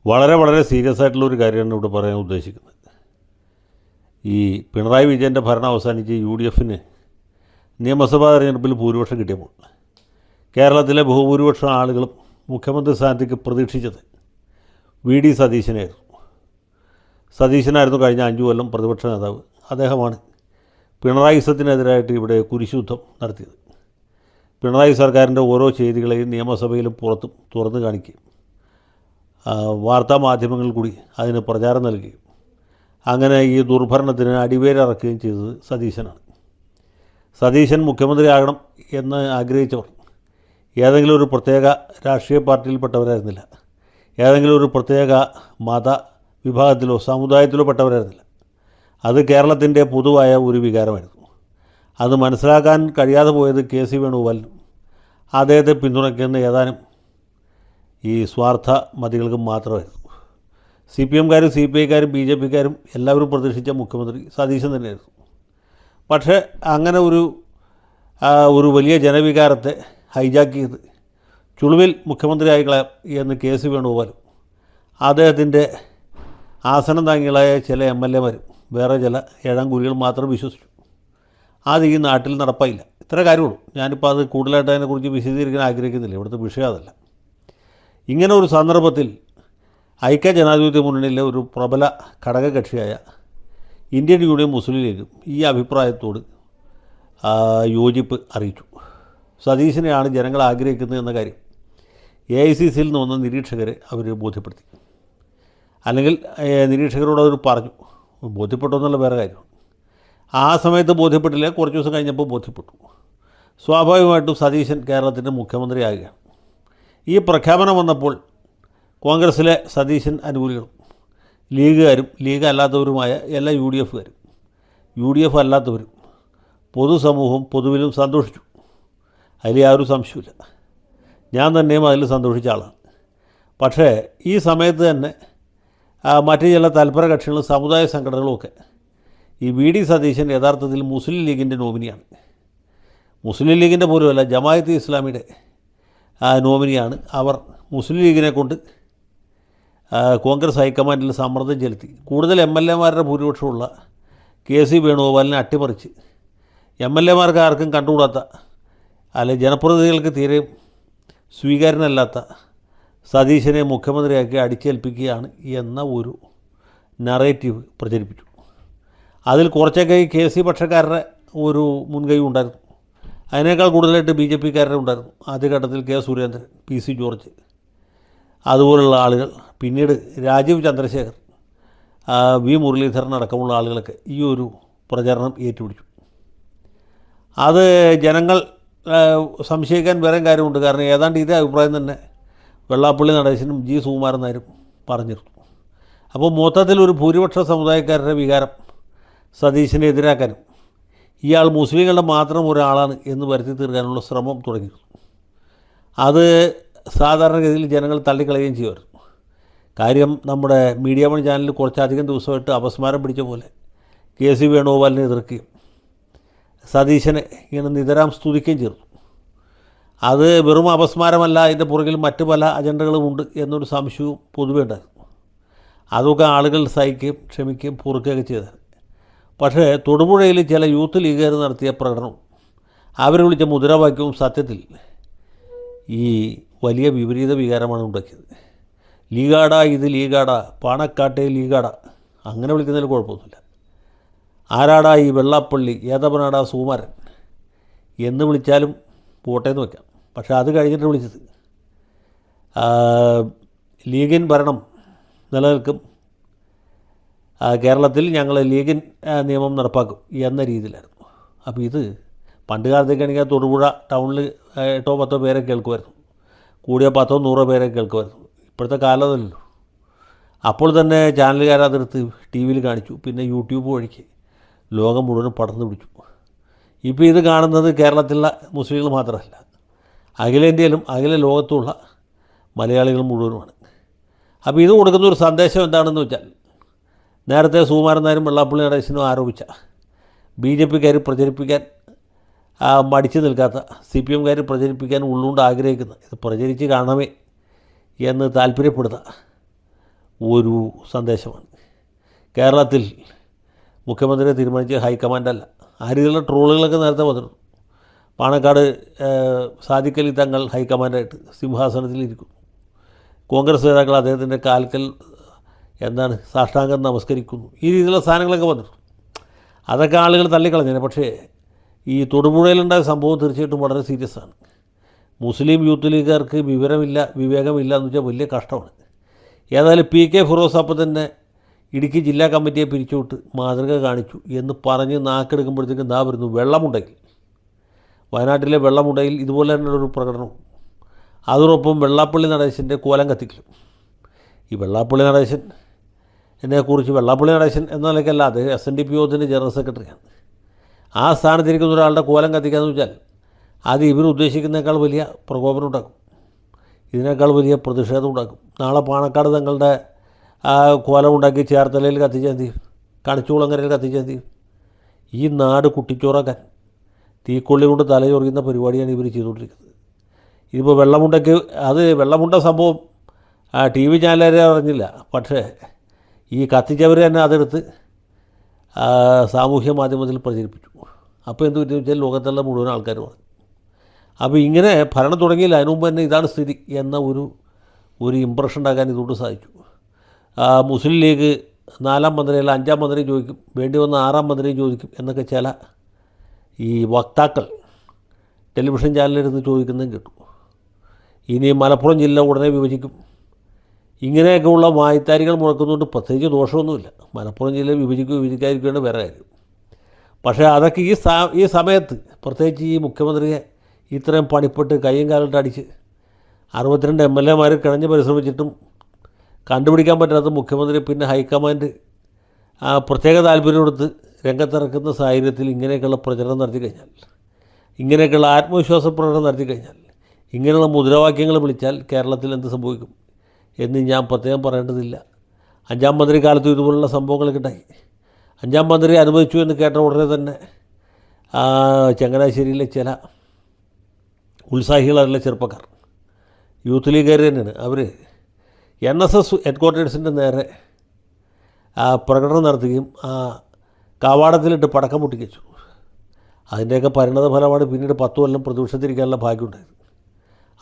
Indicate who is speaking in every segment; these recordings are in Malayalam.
Speaker 1: വളരെ വളരെ സീരിയസ് ആയിട്ടുള്ളൊരു കാര്യമാണ് ഇവിടെ പറയാൻ ഉദ്ദേശിക്കുന്നത്. ഈ പിണറായി വിജയൻ്റെ ഭരണം അവസാനിച്ച് UDFന് നിയമസഭാ തെരഞ്ഞെടുപ്പിൽ ഭൂരിപക്ഷം കിട്ടിയപ്പോൾ കേരളത്തിലെ ബഹുഭൂരിപക്ഷം ആളുകളും മുഖ്യമന്ത്രി സ്ഥാനത്തേക്ക് പ്രതീക്ഷിച്ചത് VD സതീശനായിരുന്നു. സതീശനായിരുന്നു കഴിഞ്ഞ 5 കൊല്ലം പ്രതിപക്ഷ നേതാവ്. അദ്ദേഹമാണ് പിണറായിസത്തിനെതിരായിട്ട് ഇവിടെ കുരിശുയുദ്ധം നടത്തിയത്. പിണറായി സർക്കാരിൻ്റെ ഓരോ ചെയ്തികളെയും നിയമസഭയിലും പുറത്തും തുറന്നു കാണിക്കുകയും വാർത്താ മാധ്യമങ്ങളിൽ കൂടി അതിന് പ്രചാരം നൽകുകയും അങ്ങനെ ഈ ദുർഭരണത്തിന് അടിവേരിറക്കുകയും ചെയ്തത് സതീശനാണ്. സതീശൻ മുഖ്യമന്ത്രിയാകണം എന്ന് ആഗ്രഹിച്ചവർ ഏതെങ്കിലും ഒരു പ്രത്യേക രാഷ്ട്രീയ പാർട്ടിയിൽപ്പെട്ടവരായിരുന്നില്ല, ഏതെങ്കിലും ഒരു പ്രത്യേക മത വിഭാഗത്തിലോ സമുദായത്തിലോ പെട്ടവരായിരുന്നില്ല. അത് കേരളത്തിൻ്റെ പൊതുവായ ഒരു വികാരമായിരുന്നു. അത് മനസ്സിലാക്കാൻ കഴിയാതെ പോയത് KC വേണുഗോപാലിനും അദ്ദേഹത്തെ പിന്തുണയ്ക്കുന്ന ഏതാനും ഈ സ്വാർത്ഥ മതികൾക്ക് മാത്രമായിരുന്നു. CPMകാരും CPIക്കാരും BJPക്കാരും എല്ലാവരും പ്രതീക്ഷിച്ച മുഖ്യമന്ത്രി സതീശൻ തന്നെയായിരുന്നു. പക്ഷേ അങ്ങനെ ഒരു വലിയ ജനവികാരത്തെ ഹൈജാക്ക് ചെയ്ത് ചുളുവിൽ മുഖ്യമന്ത്രിയായി കളയാം എന്ന് KC വേണുഗോപാലും അദ്ദേഹത്തിൻ്റെ ആസനം താങ്ങികളായ ചില MLAമാരും വേറെ ചില ഏഴാംകൂലികൾ മാത്രം വിശ്വസിച്ചു. അത് ഈ നാട്ടിൽ നടപ്പായില്ല. ഇത്ര കാര്യമുള്ളൂ. ഞാനിപ്പോൾ അത് കൂടുതലായിട്ട് അതിനെക്കുറിച്ച് വിശദീകരിക്കാൻ ആഗ്രഹിക്കുന്നില്ല. ഇവിടുത്തെ വിഷയം അതല്ല. ഇങ്ങനെ ഒരു സന്ദർഭത്തിൽ ഐക്യജനാധിപത്യ മുന്നണിയിലെ ഒരു പ്രബല ഘടകകക്ഷിയായ ഇന്ത്യൻ യൂണിയൻ മുസ്ലിം ലീഗ് ഈ അഭിപ്രായത്തോട് യോജിപ്പ് അറിയിച്ചു. സതീശനെയാണ് ജനങ്ങൾ ആഗ്രഹിക്കുന്നത് എന്ന കാര്യം AICCയിൽ നിന്ന് വന്ന നിരീക്ഷകരെ അവർ ബോധ്യപ്പെടുത്തി. അല്ലെങ്കിൽ നിരീക്ഷകരോട് അവർ പറഞ്ഞു. ബോധ്യപ്പെട്ടു എന്നുള്ള വേറെ കാര്യമാണ്. ആ സമയത്ത് ബോധ്യപ്പെട്ടില്ല, കുറച്ച് ദിവസം കഴിഞ്ഞപ്പോൾ ബോധ്യപ്പെട്ടു. സ്വാഭാവികമായിട്ടും സതീശൻ കേരളത്തിൻ്റെ മുഖ്യമന്ത്രിയാകുകയാണ്. ഈ പ്രഖ്യാപനം വന്നപ്പോൾ കോൺഗ്രസ്സിലെ സതീശൻ അനുകൂലികളും ലീഗുകാരും ലീഗ് അല്ലാത്തവരുമായ എല്ലാ UDFകാരും UDF അല്ലാത്തവരും പൊതുസമൂഹം പൊതുവിലും സന്തോഷിച്ചു. അതിൽ യാതൊരു സംശയമില്ല. ഞാൻ തന്നെയും അതിൽ സന്തോഷിച്ച ആളാണ്. പക്ഷേ ഈ സമയത്ത് തന്നെ മറ്റ് ചില തൽപര കക്ഷികളും സമുദായ സംഘടനകളുമൊക്കെ ഈ VD സതീശൻ യഥാർത്ഥത്തിൽ മുസ്ലിം ലീഗിൻ്റെ നോമിനിയാണ്. മുസ്ലിം ലീഗിൻ്റെ പോലുമല്ല, ജമാഅത്തെ ഇസ്ലാമിയുടെ നോമിനിയാണ്. അവർ മുസ്ലിം ലീഗിനെ കൊണ്ട് കോൺഗ്രസ് ഹൈക്കമാൻഡിൽ സമ്മർദ്ദം ചെലുത്തി കൂടുതൽ MLAമാരുടെ ഭൂരിപക്ഷമുള്ള KC വേണുഗോപാലിനെ അട്ടിമറിച്ച് MLAമാർക്ക് ആർക്കും കണ്ടുകൂടാത്ത അല്ലെങ്കിൽ ജനപ്രതിനിധികൾക്ക് തീരെ സ്വീകാര്യനല്ലാത്ത സതീശനെ മുഖ്യമന്ത്രിയാക്കി അടിച്ചേൽപ്പിക്കുകയാണ് എന്ന ഒരു നറേറ്റീവ് പ്രചരിപ്പിച്ചു. അതിൽ കുറച്ചൊക്കെ ഈ KC പക്ഷക്കാരുടെ ഒരു മുൻകൈ ഉണ്ടായിരുന്നു. അതിനേക്കാൾ കൂടുതലായിട്ട് BJPക്കാരുടെ ഉണ്ടായിരുന്നു. ആദ്യഘട്ടത്തിൽ K സുരേന്ദ്രൻ, PC ജോർജ് അതുപോലുള്ള ആളുകൾ, പിന്നീട് രാജീവ് ചന്ദ്രശേഖർ, V മുരളീധരൻ അടക്കമുള്ള ആളുകളൊക്കെ ഈ ഒരു പ്രചരണം ഏറ്റുപിടിച്ചു. അത് ജനങ്ങൾ സംശയിക്കാൻ വേറെ കാര്യമുണ്ട്. കാരണം ഏതാണ്ട് ഇതേ അഭിപ്രായം തന്നെ വെള്ളാപ്പള്ളി നടേശനും G സുകുമാരൻ നായരും പറഞ്ഞിരുന്നു. അപ്പോൾ മൊത്തത്തിൽ ഒരു ഭൂരിപക്ഷ സമുദായക്കാരുടെ വികാരം സതീശനെ എതിരാക്കാനും ഇയാൾ മുസ്ലിങ്ങളുടെ മാത്രം ഒരാളാണ് എന്ന് വരുത്തി തീർക്കാനുള്ള ശ്രമം തുടങ്ങിയിരുന്നു. അത് സാധാരണഗതിയിൽ ജനങ്ങൾ തള്ളിക്കളയുകയും ചെയ്യുമായിരുന്നു. കാര്യം നമ്മുടെ മീഡിയ വൺ ചാനലിൽ കുറച്ചധികം ദിവസമായിട്ട് അപസ്മാരം പിടിച്ച പോലെ KC വേണുഗോപാലിനെ എതിർക്കുകയും സതീശനെ ഇങ്ങനെ നിതരാം സ്തുതിക്കുകയും ചെയ്തു. അത് വെറും അപസ്മാരമല്ല, അതിൻ്റെ പുറകിൽ മറ്റ് പല അജണ്ടകളുമുണ്ട് എന്നൊരു സംശയവും പൊതുവെ ഉണ്ടായിരുന്നു. അതൊക്കെ ആളുകൾ സഹിക്കുകയും ക്ഷമിക്കുകയും പൊറുക്കുകയൊക്കെ ചെയ്തത്. പക്ഷേ തൊടുപുഴയിൽ ചില യൂത്ത് ലീഗുകാർ നടത്തിയ പ്രകടനവും അവർ വിളിച്ച മുദ്രാവാക്യവും സത്യത്തിൽ ഈ വലിയ വിപരീത വികാരമാണ് ഉണ്ടാക്കിയത്. ലീഗാട ഇത് ലീഗാട, പാണക്കാട്ടെ ലീഗാട, അങ്ങനെ വിളിക്കുന്നതിൽ കുഴപ്പമൊന്നുമില്ല. ആരാടാ ഈ വെള്ളാപ്പള്ളി, ഏതവനാടാ സുകുമാരൻ എന്ന് വിളിച്ചാലും പോട്ടേന്ന് വയ്ക്കാം. പക്ഷേ അത് കഴിഞ്ഞിട്ട് വിളിച്ചത് ലീഗിൻ ഭരണം നിലനിൽക്കും, കേരളത്തിൽ ഞങ്ങൾ ലീഗിൻ നിയമം നടപ്പാക്കും എന്ന രീതിയിലായിരുന്നു. അപ്പോൾ ഇത് പണ്ട് കാലത്തേക്കാണെങ്കിൽ തൊടുപുഴ ടൗണിൽ 8-10 പേരെ കേൾക്കുമായിരുന്നു, കൂടിയ 10-100 പേരെ കേൾക്കുമായിരുന്നു. ഇപ്പോഴത്തെ കാലമല്ലല്ലോ. അപ്പോൾ തന്നെ ചാനലുകാരതെടുത്ത് TV കാണിച്ചു, പിന്നെ YouTube വഴിക്ക് ലോകം മുഴുവൻ പടർന്നു പിടിച്ചു. ഇപ്പോൾ ഇത് കാണുന്നത് കേരളത്തിലുള്ള മുസ്ലിങ്ങൾ മാത്രമല്ല, അഖിലേന്ത്യയിലും അഖില ലോകത്തുള്ള മലയാളികൾ മുഴുവനുമാണ്. അപ്പോൾ ഇത് കൊടുക്കുന്ന ഒരു സന്ദേശം എന്താണെന്ന് വെച്ചാൽ, നേരത്തെ സുകുമാരൻ നായരും വെള്ളാപ്പള്ളി നടേശനും ആരോപിച്ച BJPക്കാർ പ്രചരിപ്പിക്കാൻ മടിച്ചു നിൽക്കാത്ത, CPMകാർ പ്രചരിപ്പിക്കാൻ ഉള്ളുകൊണ്ട് ആഗ്രഹിക്കുന്ന, ഇത് പ്രചരിച്ച് കാണണമേ എന്ന് താല്പര്യപ്പെടുന്ന ഒരു സന്ദേശമാണ്. കേരളത്തിൽ മുഖ്യമന്ത്രിയെ തീരുമാനിച്ച ഹൈക്കമാൻഡല്ല. ആ രീതിയിലുള്ള ട്രോളുകളൊക്കെ നേരത്തെ വന്നിരുന്നു. പാണക്കാട് സാദിഖ് അലി തങ്ങൾ ഹൈക്കമാൻഡായിട്ട് സിംഹാസനത്തിലിരിക്കുന്നു. കോൺഗ്രസ് നേതാക്കൾ അദ്ദേഹത്തിൻ്റെ കാൽക്കൽ സാഷ്ടാംഗം നമസ്കരിക്കുന്നു. ഈ രീതിയിലുള്ള സാധനങ്ങളൊക്കെ വന്നിരുന്നു. അതൊക്കെ ആളുകൾ തള്ളിക്കളഞ്ഞേനെ. പക്ഷേ ഈ തൊടുപുഴയിലുണ്ടായ സംഭവം തീർച്ചയായിട്ടും വളരെ സീരിയസ് ആണ്. മുസ്ലിം യൂത്ത് ലീഗുകാർക്ക് വിവേകമില്ല എന്ന് വെച്ചാൽ വലിയ കഷ്ടമാണ്. ഏതായാലും PK ഫിറോസ് അപ്പം തന്നെ ഇടുക്കി ജില്ലാ കമ്മിറ്റിയെ പിരിച്ചുവിട്ട് മാതൃക കാണിച്ചു എന്ന് പറഞ്ഞ് നാക്കെടുക്കുമ്പോഴത്തേക്കും വരുന്നു വെള്ളമുണ്ടയിൽ. വയനാട്ടിലെ വെള്ളമുണ്ടയിൽ ഇതുപോലെ തന്നെയുള്ളൊരു പ്രകടനവും അതോടൊപ്പം വെള്ളാപ്പള്ളി നടേശൻ്റെ കോലം കത്തിക്കലും. ഈ വെള്ളാപ്പള്ളി നടേശൻ വെള്ളാപ്പള്ളി നടേശൻ എന്ന നിലയ്ക്കല്ല, അത് SNDP യോഗത്തിൻ്റെ ജനറൽ സെക്രട്ടറിയാണ്. ആ സ്ഥാനത്തിരിക്കുന്ന ഒരാളുടെ കോലം കത്തിക്കാന്ന് വെച്ചാൽ അത് ഇവർ ഉദ്ദേശിക്കുന്നതിനേക്കാൾ വലിയ പ്രകോപനം ഉണ്ടാക്കും, ഇതിനേക്കാൾ വലിയ പ്രതിഷേധം ഉണ്ടാക്കും. നാളെ പാണക്കാട് തങ്ങളുടെ കോലം ഉണ്ടാക്കി ചേർത്തലയിൽ കത്തിച്ചാൽ എന്ത് ചെയ്യും? കണിച്ചുകുളങ്ങരയിൽ കത്തിച്ചാൽ എന്ത് ചെയ്യും? ഈ നാട് കുട്ടിച്ചോറാക്കാൻ തീക്കൊള്ളി കൊണ്ട് തലചൊറിയുന്ന പരിപാടിയാണ് ഇവർ ചെയ്തുകൊണ്ടിരിക്കുന്നത്. ഇതിപ്പോൾ വെള്ളമുണ്ട സംഭവം TV ചാനലുകാരെ അറിഞ്ഞില്ല. പക്ഷേ ഈ കത്തിച്ചവർ തന്നെ അതെടുത്ത് സാമൂഹ്യ മാധ്യമത്തിൽ പ്രചരിപ്പിച്ചു. അപ്പോൾ എന്ത് പറ്റുമെന്ന് വെച്ചാൽ ലോകത്തുള്ള മുഴുവൻ ആൾക്കാർ പറഞ്ഞു. അപ്പോൾ ഇങ്ങനെ ഭരണം തുടങ്ങിയില്ല, അതിനു മുമ്പ് തന്നെ ഇതാണ് സ്ഥിതി എന്ന ഒരു ഇമ്പ്രഷൻ ഉണ്ടാക്കാൻ ഇതുകൊണ്ട് സാധിച്ചു. മുസ്ലിം ലീഗ് 4ാം മന്ത്രിയല്ല 5ാം മന്ത്രിയും ചോദിക്കും, വേണ്ടി വന്ന 6ാം മന്ത്രിയും ചോദിക്കും എന്നൊക്കെ ചില ഈ വക്താക്കൾ ടെലിവിഷൻ ചാനലിലിരുന്ന് ചോദിക്കുന്നതും കേട്ടു. ഇനി മലപ്പുറം ജില്ല ഉടനെ വിഭജിക്കും, ഇങ്ങനെയൊക്കെയുള്ള വായ്ത്താരികൾ മുഴക്കുന്നുകൊണ്ട് പ്രത്യേകിച്ച് ദോഷമൊന്നുമില്ല. മലപ്പുറം ജില്ല വിഭജിക്കാതിരിക്കേണ്ട വേറെ കാര്യം. പക്ഷേ അതൊക്കെ ഈ സമയത്ത് പ്രത്യേകിച്ച് ഈ മുഖ്യമന്ത്രിയെ ഇത്രയും പണിപ്പെട്ട് കയ്യും കാലിട്ട് അടിച്ച് 62 MLA കിണഞ്ഞ് പരിശ്രമിച്ചിട്ടും കണ്ടുപിടിക്കാൻ പറ്റാത്ത മുഖ്യമന്ത്രി പിന്നെ ഹൈക്കമാൻഡ് പ്രത്യേക താല്പര്യം കൊടുത്ത് രംഗത്തിറക്കുന്ന സാഹചര്യത്തിൽ ഇങ്ങനെയൊക്കെയുള്ള പ്രചരണം നടത്തി കഴിഞ്ഞാൽ, ഇങ്ങനെയൊക്കെയുള്ള ആത്മവിശ്വാസ പ്രകടനം നടത്തി കഴിഞ്ഞാൽ, ഇങ്ങനെയുള്ള മുദ്രാവാക്യങ്ങൾ വിളിച്ചാൽ കേരളത്തിൽ എന്ത് സംഭവിക്കും എന്ന് ഞാൻ പ്രത്യേകം പറയേണ്ടതില്ല. 5ാം മന്ത്രി കാലത്തും ഇതുപോലുള്ള സംഭവങ്ങളൊക്കെ ഉണ്ടായി. 5ാം മന്ത്രി അനുവദിച്ചു എന്ന് കേട്ട ഉടനെ തന്നെ ചങ്ങനാശ്ശേരിയിലെ ചില ഉത്സാഹികളായിട്ടുള്ള ചെറുപ്പക്കാർ, യൂത്ത് ലീഗുകാർ തന്നെയാണ്, അവർ NSS ഹെഡ്ക്വാർട്ടേഴ്സിൻ്റെ നേരെ പ്രകടനം നടത്തുകയും കവാടത്തിലിട്ട് പടക്കം പൊട്ടിച്ചു. അതിൻ്റെയൊക്കെ പരിണത ഫലമാണ് പിന്നീട് 10 കൊല്ലം പ്രതിപക്ഷത്തിരിക്കാനുള്ള ഭാഗ്യമുണ്ടായത്.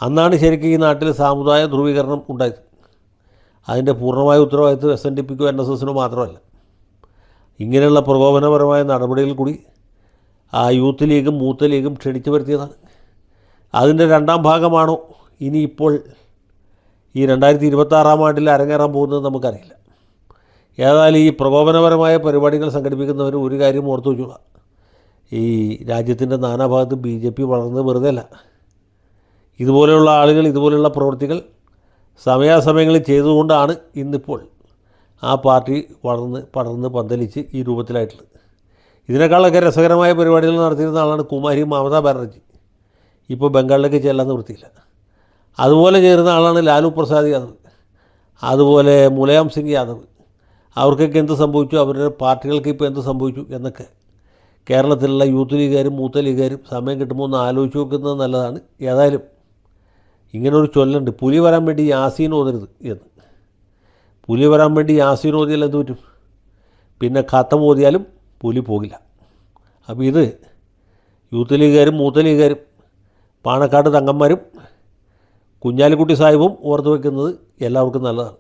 Speaker 1: അന്നാണ് ശരിക്കും ഈ നാട്ടിൽ സാമുദായ ധ്രുവീകരണം ഉണ്ടായത്. അതിൻ്റെ പൂർണ്ണമായ ഉത്തരവാദിത്വം SNDPക്കോ NSSനോ മാത്രമല്ല. ഇങ്ങനെയുള്ള പ്രകോപനപരമായ നടപടികളിൽ കൂടി യൂത്ത് ലീഗും മൂത്ത ലീഗും ക്ഷണിച്ചു വരുത്തിയതാണ്. അതിൻ്റെ 2ാം ഭാഗമാണോ ഇനിയിപ്പോൾ ഈ 2026 ആണ്ടിൽ അരങ്ങേറാൻ പോകുന്നത് നമുക്കറിയില്ല. ഏതായാലും ഈ പ്രകോപനപരമായ പരിപാടികൾ സംഘടിപ്പിക്കുന്നവർ ഒരു കാര്യം ഓർത്തു വയ്ക്കുക, ഈ രാജ്യത്തിൻ്റെ നാനാഭാഗത്ത് BJP വളർന്നത് വെറുതെ അല്ല. ഇതുപോലെയുള്ള ആളുകൾ ഇതുപോലെയുള്ള പ്രവൃത്തികൾ സമയാസമയങ്ങളിൽ ചെയ്തുകൊണ്ടാണ് ഇന്നിപ്പോൾ ആ പാർട്ടി പടർന്ന് പന്തലിച്ച് ഈ രൂപത്തിലായിട്ടുള്ളത്. ഇതിനേക്കാളൊക്കെ രസകരമായ പരിപാടികൾ നടത്തിയിരുന്ന ആളാണ് കുമാരി മമതാ ബാനർജി. ഇപ്പോൾ ബംഗാളിലേക്ക് ചെല്ലാൻ നിവൃത്തിയില്ല. അതുപോലെ ചേരുന്ന ആളാണ് ലാലു പ്രസാദ് യാദവ്, അതുപോലെ മുലായം സിംഗ് യാദവ്. അവർക്കൊക്കെ എന്ത് സംഭവിച്ചു, അവരുടെ പാർട്ടികൾക്ക് ഇപ്പോൾ എന്ത് സംഭവിച്ചു എന്നൊക്കെ കേരളത്തിലുള്ള യൂത്ത് ലീഗുകാരും മൂത്ത ലീഗുകാരും സമയം കിട്ടുമ്പോൾ ഒന്ന് ആലോചിച്ച് നോക്കുന്നത് നല്ലതാണ്. ഏതായാലും ഇങ്ങനൊരു ചൊല്ലുണ്ട്, പുലി വരാൻ വേണ്ടി യാസീൻ ഓതരുത് എന്ന്. പുലി വരാൻ വേണ്ടി യാസീൻ ഓതിയാൽ എന്ത് പറ്റും? പിന്നെ ഖത്തം ഓതിയാലും പുലി പോകില്ല. അപ്പോൾ ഇത് യൂത്ത് ലീഗുകാരും മൂത്ത ലീഗുകാരും പാണക്കാട് തങ്ങന്മാരും കുഞ്ഞാലിക്കുട്ടി സാഹിബും ഓർത്തു വയ്ക്കുന്നത് എല്ലാവർക്കും നല്ലതാണ്.